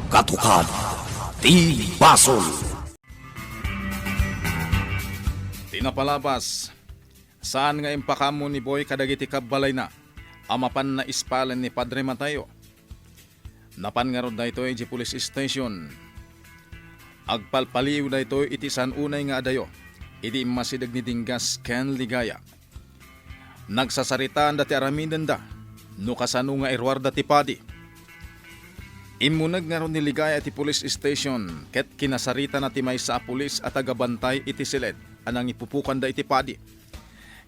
Katukad ti Basol. Tinapalabas, saan nga impakamo ni Boy kadagiti kabalay na, amapan na ispalan ni Padre Matayo. Napan nga rod na ito di police station. Agpalpaliw na ito iti san unay nga adayo, idi masidag ni Dinggas ken Ligaya. Nagsasaritaan dati aramidan da, no kasano nga irwarda ti padi. Imunag nga ron ni Ligaya ti police station, ket kinasarita na ti may sa pulis at agabantay iti silet, anang ipupukan da iti padi.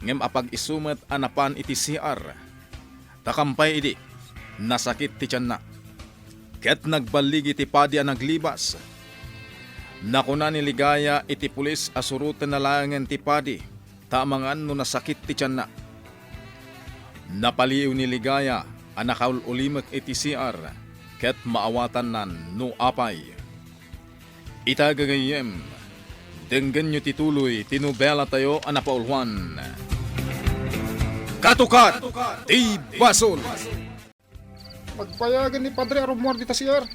Ngem apag isumet anapan iti CR, takampay idi, nasakit ti tiyan na. Ket nagbalig iti padi ang naglibas. Nakuna ni Ligaya iti pulis asurutan na langan ti padi, tamangan no nasakit ti tiyan na. Napaliw ni Ligaya ang nakaulimak iti CR, ket maawatan nan no apay. Itagagayem, denggan nyo tituloy, tinubela tayo ang napaulwan. Katukad ti Basol. Magpayagan ni Padre Arumor dita siyar.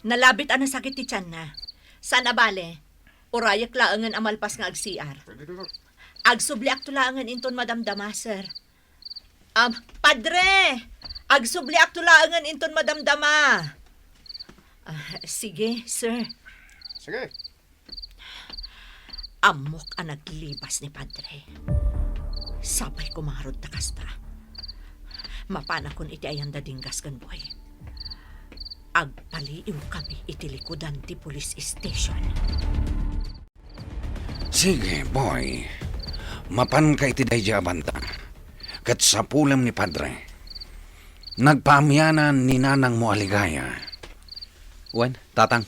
Nalabit ang sakit ti tiyan na. Saan abale? Urayak laangan amalpas nga ag-CR. Agsubliak to laangan inton madamdama, sir. Padre! Agsubliak to laangan inton madamdama. Sige, sir. Sige. Amok ang naglibas ni Padre. Sabay kumarod na kasta. Mapana kon iti ayanda Dinggas kan boy. Agpaliw kami iti likudan ti police station. Sige, boy. Mapan ka iti dayja abanta. Kat sa pulam ni Padre. Nagpaamyanan ni Nanang mo Aligaya. Wan, tatang.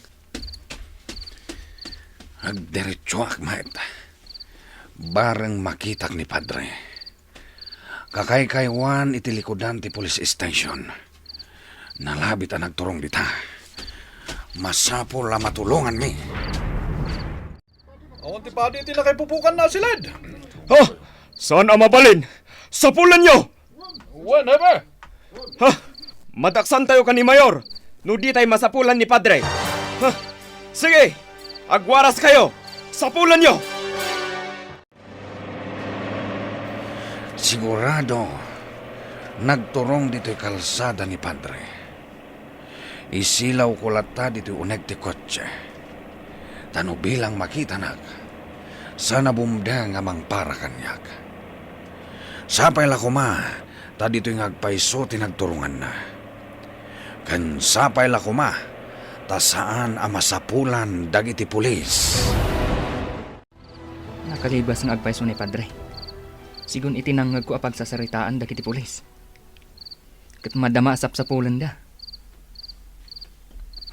Agdiretso akmet. Bareng makitak ni Padre. Kakaykaywan iti likudan ti police station. Nalabit ang nagturong dita. Masapo la matulungan mi. Awan ti padi iti nakaipupukan na silad. Ha? Saan ang mabalin? Sapulan nyo! Wan, hebe. Ha? Madaksan tayo ka ni Mayor. No di tayo masapulan ni Padre. Ha? Sige! Agwaras kayo! Sapulan nyo! Sigurado, nagturong dito'y kalsada ni Padre. Isilaw ko lata dito'y uneg ti kotse. Tano bilang makita nag, sana bumda nga mang para kanyak. Sapay la kuma, ta dito'y ngagpaiso tinagturungan na. Kan sapay la kuma, ta saan ang masapulan dagiti pulis. Nakalibas ng agpaiso ni Padre. Sigun itinangag ko apag sasaritaan dagiti pulis. Kat madama asap sa pulan da.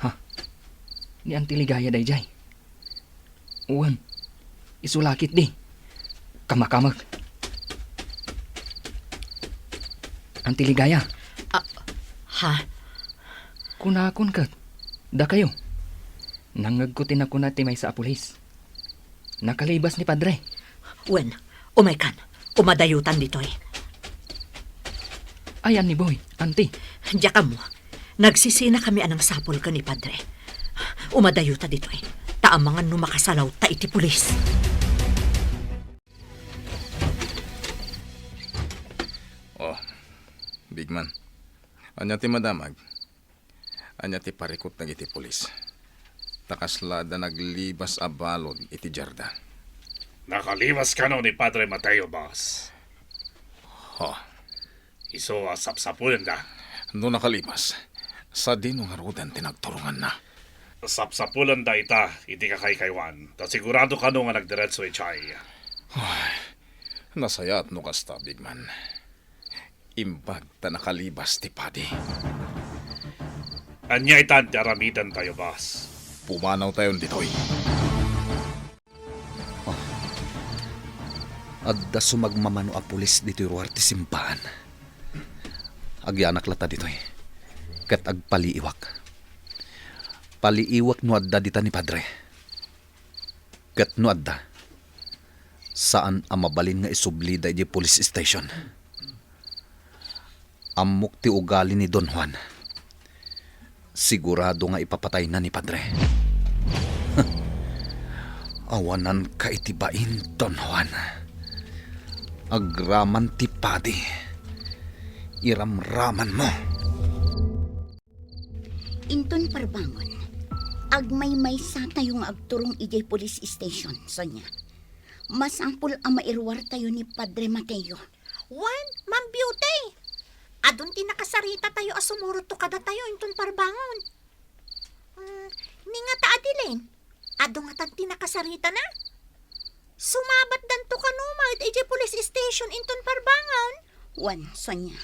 Ha? Ni Auntie Ligaya dayjay. Uwan, isulakit di. Kamakamag. Auntie Ligaya. Ha? Kunakon kat. Da kayo. Nangag ko tinakuna ti may sa pulis. Nakalibas ni Padre. Wen, umay kan. Umadayutan dito eh. Ayan ni Boy, Auntie. Diya ka mo. Nagsisina kami anang sapol ka ni Padre. Umadayuta dito eh. Taamangan no makasalaw ta iti pulis. Oh, big man. Anya ti madamag. Anya ti parikot nag iti pulis. Takaslada naglibas a balod iti jarda. Nakaliwas ka no ni Padre Mateo, boss. Oh, Iso asap-sapulan da. no nakalibas. Sa dino nga rodan tinagturungan na. Asap-sapulan da ita, iti kakaykaywan. Ta sigurado ka no nga nagdiretso ichay. Nasayat no kasta, big man. Imbag ta nakalibas ti padi. Anya itan ti aramidan tayo, boss. Pumanaw tayo ditoy. Adda sumagmamano a pulis dito'y ruwar ti simpaan. Agyanak lata dito'y. Kat agpaliiwak. Paliiwak no adda dita ni Padre. Kat no adda. Saan ang mabalin nga isubli da di police station. Amok ti ugali ni Don Juan. Sigurado nga ipapatay na ni Padre. Awanan ka itibain, Don Juan. Agraman ti padi. Iramraman mo. Inton parbangon, agmay-may sa tayong agturong ijay police station, Sonya. Masampul ang mairwar tayo ni Padre Mateo. Wan, Ma'am Beauty. Adun tinakasarita tayo asumurot to kada tayo inton parbangon. Ni nga ta adilin. Adun nga tan tinakasarita na. Sumabat dan to kanuma ijay police station inton parbangon. Wan, Sonya.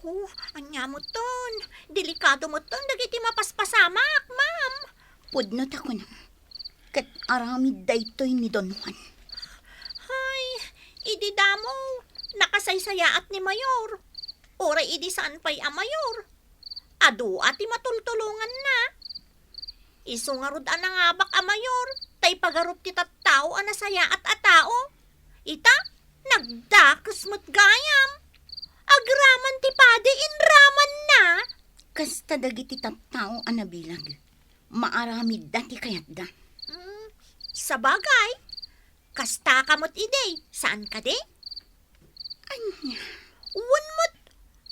Oh, anya mo ton. Delikado mo ton. Dagiti mapaspasamak, ma'am. Pudnot ako na. Kat aramid daytoy ni Don Juan. Hay, idi damo. Nakasaysayaat ni Mayor. Oray idi saan pa'y a Mayor. Adu ati matultulungan na. Isungarod ang ngabak a Mayor. Tay pagarup ti tattao a nasayaat a tao. Ita, nagdakas mo't gayam. Agraman ti pade inraman na. Kasta dagiti tattao anabilag. Maaramid dati kayat da. Sa bagay, kasta kamot ide. Saan ka de? Anya. Uwan mo't.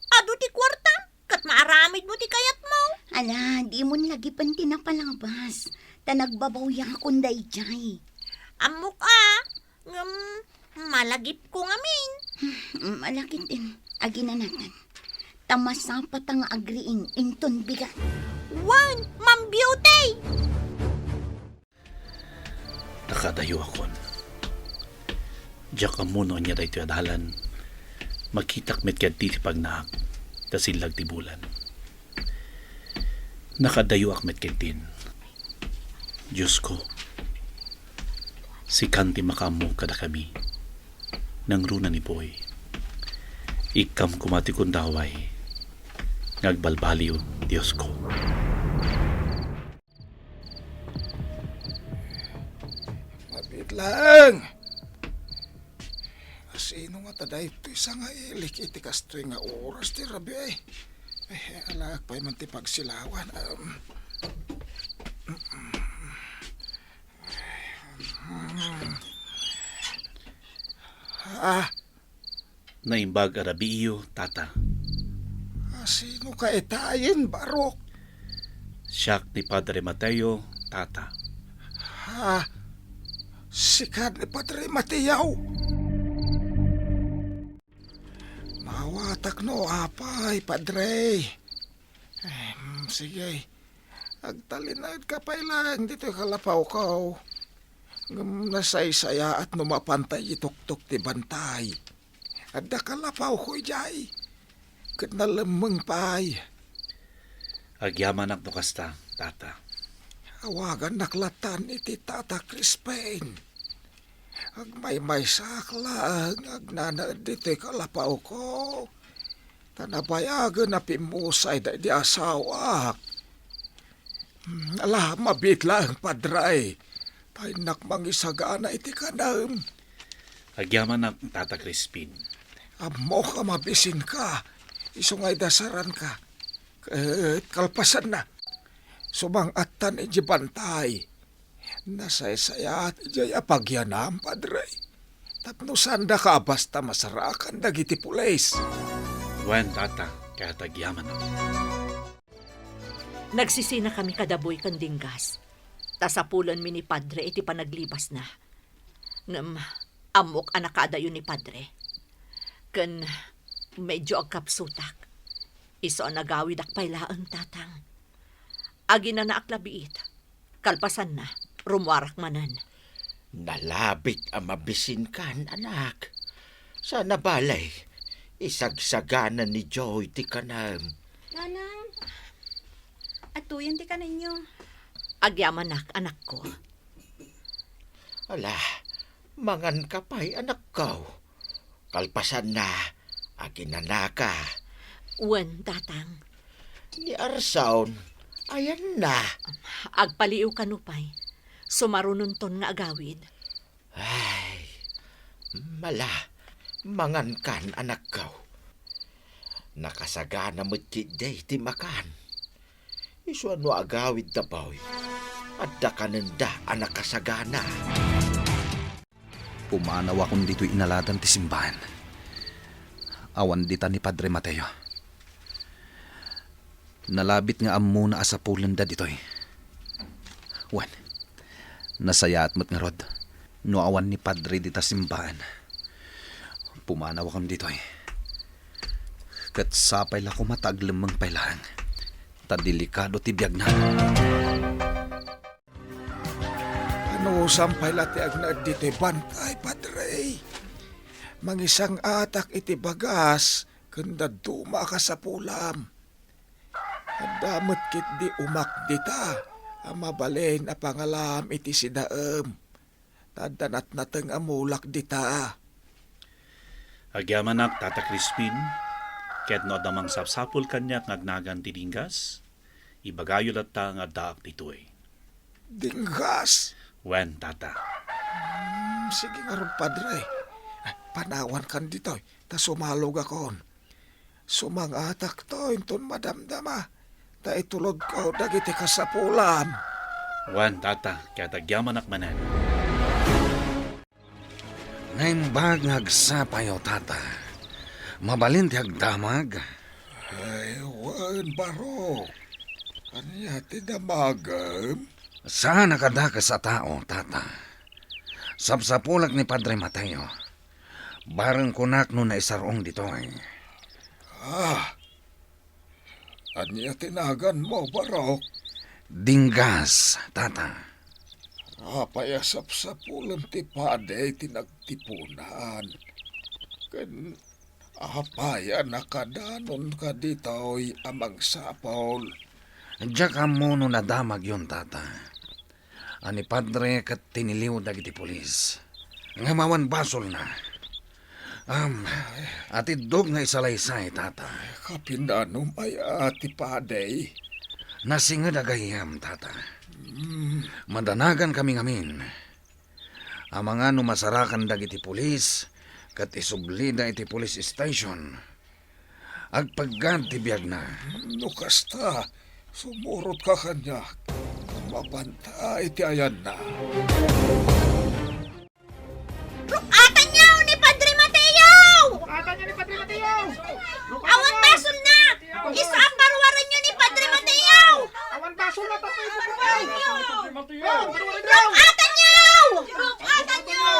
Ado ti kwarta. Kat maaramid mo ti kayat mo. Ala, di mo lagi pan tinapalabas. Ta nagbabawya akong dayjay. Amok malagip ko ngamin. Malakit din. Aginanatan. Tamasapat ang agriing inton bigat. Wan, Ma'am Beauty! Nakadayo akon. Diyak amuno niya dahi adalan. Makitak met kaya ti pagnaak. Kasilag ti bulan. Nakadayo ak met kentin. Diyos ko. Si kanti makamu kada kami. Nang runa ni Boy. Ikam kumati kong daway. Ngagbalbaliw, Diyos ko. Mabit lang. Sino nga taday ito isa nga ilik iti kastre nga oras ti rabi ay. Ay, alak pa'y man ti pagsilawan. Naimbag arabiyo, tata. Sino ka itayin, Barok? Siyak ni Padre Mateo, tata. Sikat ni Padre Mateo. Mawatak no, apay, Padre. Sige, agtalinad ka pa lang, dito kalapaw ko. Nasaysaya at numapantay ituktok ti bantay. Adda kalapaw ko ijay. Kat nalamang pay. Agyaman ak no kasta, tata. Awagan naklatan iti Tata Crispin. Agmay-may saklang, agnanad dito kalapaw ko. Tanabayagan na pimusay da di asawak. Ala, mabit lang, Padray. Painak mangisagana iti kanam. Agyaman ak tata Crispin. Amo ka mabisin ka. Isungay dasaran ka. Kalpasan na. Sumangatan iti bantay. Nasaysaya at iti apagyanam, Padre. Tapno sanda ka basta masarakan dagiti pulis. Wen, tata, kaya tagyaman ak. Nagsisina kami kadaboy kandinggas. Tasapulan mi ni Padre iti panaglibas na. Amok anak kadayo ni Padre. Ken medyo agkapsutak. Iso ang nagawid ak pailaan, tatang. Agi na naaklabiit. Kalpasan na, rumwarak manan. Nalabit ang mabisin kan, anak. Sana balay, isagsagana ni Joy ti kanam. Nanang, atuyan ti ka ninyo. Agyaman anak ko. Ala, mangan ka pa'y anak ko. Kalpasan na, aginanaka. Wen, tatang. Ni Arsaon, ayan na. Agpaliw kanupay. Sumarununton nga agawid. Ay, mala, mangan kan anak ko. Nakasagana mo't kiday ti makan. Iso ano agawid na bawi. Adda ka nanda anak kasagana. Pumanaw akong dito'y inaladan ti simbahan. Awan dita ni Padre Mateo. Nalabit nga amo na asapulan da dito'y. Wan, nasayaat mo't nga rod. No awan ni Padre dita simbahan. Pumanaw akong dito'y. Kat sapay la ko mataglamang pailang. Ta delikado ti biyag na. Ano sampay lati agnad dito'y bantay, Padre? Mangisang atak iti bagas, kanda duma ka sa pulam. Adamot kit di umak dita, amabalin a pangalam iti sidaem. Tadanat nateng amulak dita. Agyamanak Tata Crispin, ket no damang sapsapul kanyak ngagnagan ti dinggas, ibagayo latta nga daak ditoy. Dinggas. Wen, Tata. Sige nga ron, Padre. Panawan kan dito'y, ta sumalog akon. Sumangatak to, inton madamdama. Ta itulod ko, dagiti ka sa pulam. Wen, Tata, kaya agyamanak manan. Ngayon bag ngagsapayo, Tata. Mabalin ti agdamag. Ay, wan, baro. Kanya ti damagam. Saan nakadaka sa tao, Tata? Sapsapulag ni Padre Mateo. Barang kunak no na isarong dito ay. Anya tinagan mo, Barok? Dinggas, Tata. Apayasap sa pulang tipade tinagtipunan. Kan apaya nakadanon ka dito'y amang sapol. Diyak mo no nadamag yun, Tata. Ani Padre kat tiniliw dagiti pulis. Nga mawan basol na. Atidog nga isalaysay, Tata. Kapinanong ay ati padey. Nasingad agayam, Tata. Madanagan kami ngamin. Amanga no masarakan dagiti pulis kat isublida iti police station. Agpaggan ti biyag na. Nukasta, sumurot ka kanya. Mabanta iti ayan na. Rukatan niyo ni Padre Mateo! Awan basol na! Isa ang barwaran niyo ni Padre Mateo! Rukatan niyo! Rukatan niyo!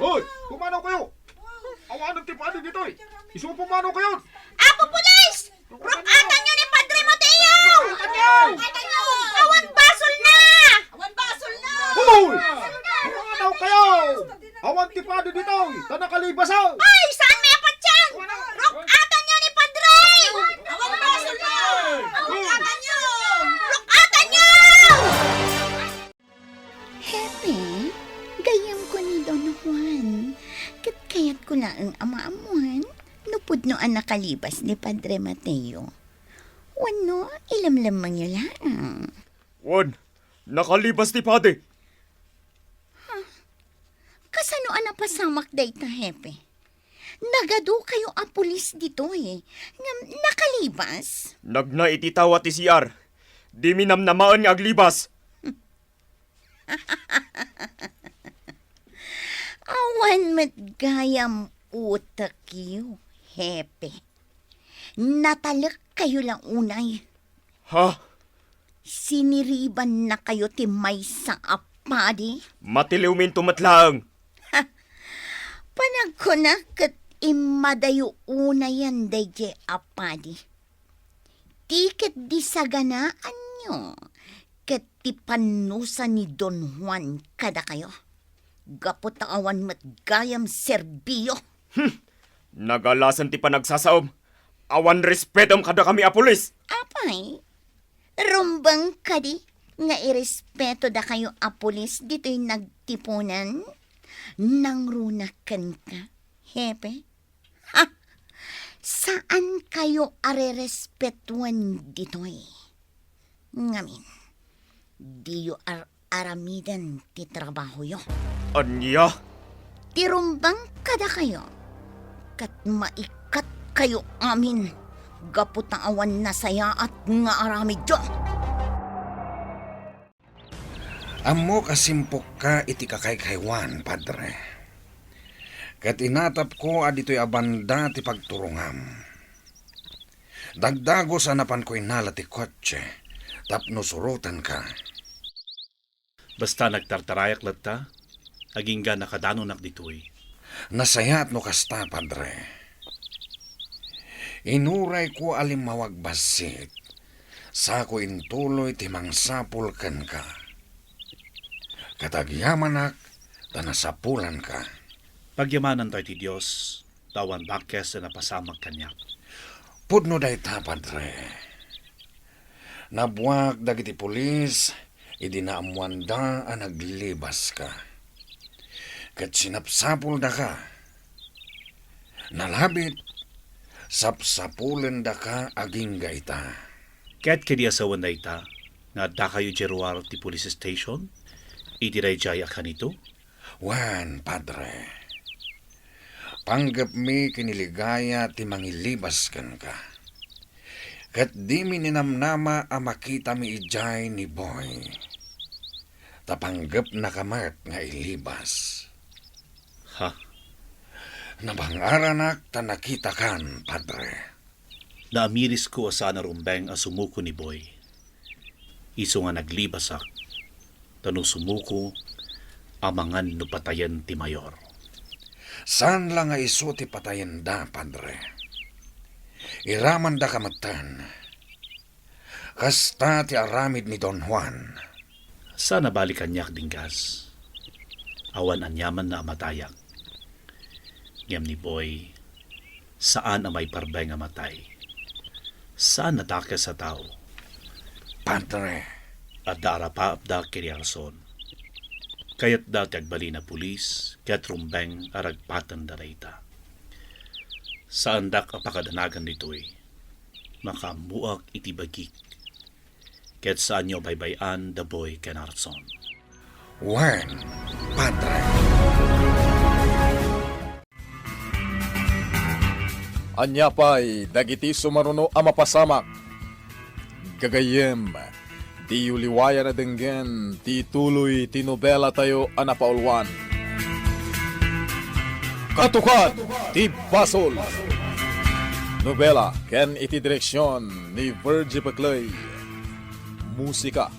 Hoy! Pumanaw kayo! Awanan ti paano dito eh! Isu pumanaw kayo! Apo pulis! Rukatan niyo ni Padre Mateo! Rukatan niyo! Awan basol na! Awan basol na! Hoy! Pumanaw kayo! Awan ti paano dito eh! Tanakalibasaw! Ay! Saan may apat yan? Rukatan niyo ni Padre! Awan basol na! Rukatan niyo! Rukatan niyo! Hepe, gayam ko ni Don Juan. Kaya't ko na ang amaamuhan. Nupod no ang nakalibas ni Padre Mateo. Wano, ilamlamang nyo lang. Wan, nakalibas ni Pade. Kasano ang napasamak day ta, Hepe? Nagado kayo a pulis dito eh. Nakalibas? Nagnaititawa ti CR. Di minamnamaan nga aglibas. Awan matgayam utak yu, Hepe. Natalak kayo lang unay. Ha? Siniriban na kayo ti may sa apadi. Matiliw min tumatlaang. Panag ko na kat imadayo una yan dayje apadi. Tiket di saganaan nyo. Kat ti panusa ni Don Juan kada kayo. Gapot awan matgayam serbiyo. Nagalasan ti panagsasaom. Awan respetom kada kami a pulis. Apay, rumbang kadi nga irespeto da kayo a pulis dito'y nagtipunan. Nang runakan ka, Hepe? Ha? Saan kayo arerespetuan dito'y? Ngamin, di yo aramidan ti trabaho yo. Anya? Tirumbang kada kayo. Kat maikat kayo amin. Gapot na awan na saya at nga aramid yo. Amo kasimpok ka iti kakaykaywan, Padre. Kat inatap ko adito'y abanda ti pagturungam. Dagdago sa napan ko inala ti kotse, tapno surutan ka. Basta nagtartarayak latta, aging ga nakadanunak ditoy. Nasayat no kasta, Padre. Inuray ko alimawag basit, sa ko intuloy ti mangsapul ken ka. Katagyamanak, tanasapulan ka. Pagyamanan tayo ti Diyos, tawan bakes na napasamag kanyak. Pudno dayta, Padre. Nabuwag dagiti pulis, idinaamuanda ang naglibas ka. Kat sinapsapul da ka. Nalabit, sapsapulen da ka aging gaita. Kaya't kadiasawan na ita, nga da kayo jeruar ti police station, itiray jaya ka nito? Wan, Padre. Panggap mi kiniligaya ti mangilibas kan ka. Kat di mi ninamnama a makita mi ijay ni Boy. Tapanggap na kamat nga ilibas. Ha? Nabangaranak ta nakita kan, Padre. Naamiris ko asana rumbeng a sumuko ni Boy. Iso nga naglibasak, tanong sumuko amangan no patayan ti Mayor. Saan lang nga iso ti patayan da, Padre? Iraman da kamatan. Kasta ti aramid ni Don Juan. Sana balikan niyak dinggas. Awan anyaman na amatayak. Ngem ni Boy, saan ang may parbay nga matay? Saan natake sa tao? Padre, At dara pa abda kiriarson. Kayat dati agbali na pulis, kaya't rumbeng aragpatan darayta. Saan dak apakadanagan nito'y makamuak itibagik. Kaya't saan nyo baybayan the boy kanarson. Juan, Padre. Anya pa'y dagiti sumaruno a mapasamak. Gagayem, di uliwaya na denggen, ti tuloy ti nobela tayo a napaulwan. Katukan, ti Basol. Nobela, ken iti direksyon ni Virgie Baclay. Musika,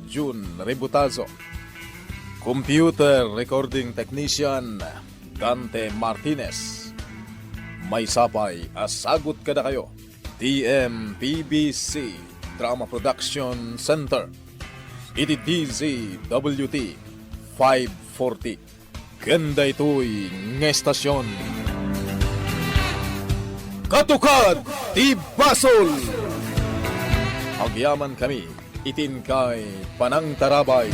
June Rebutazo. Computer recording technician, Dante Martinez. May sapay, asagot kada kayo. TMPBC Drama Production Center. Iti DZWT 540. Ganda ito'y ngestasyon. Katukad ti Basol! Agyaman kami, itin kay Panang Tarabay.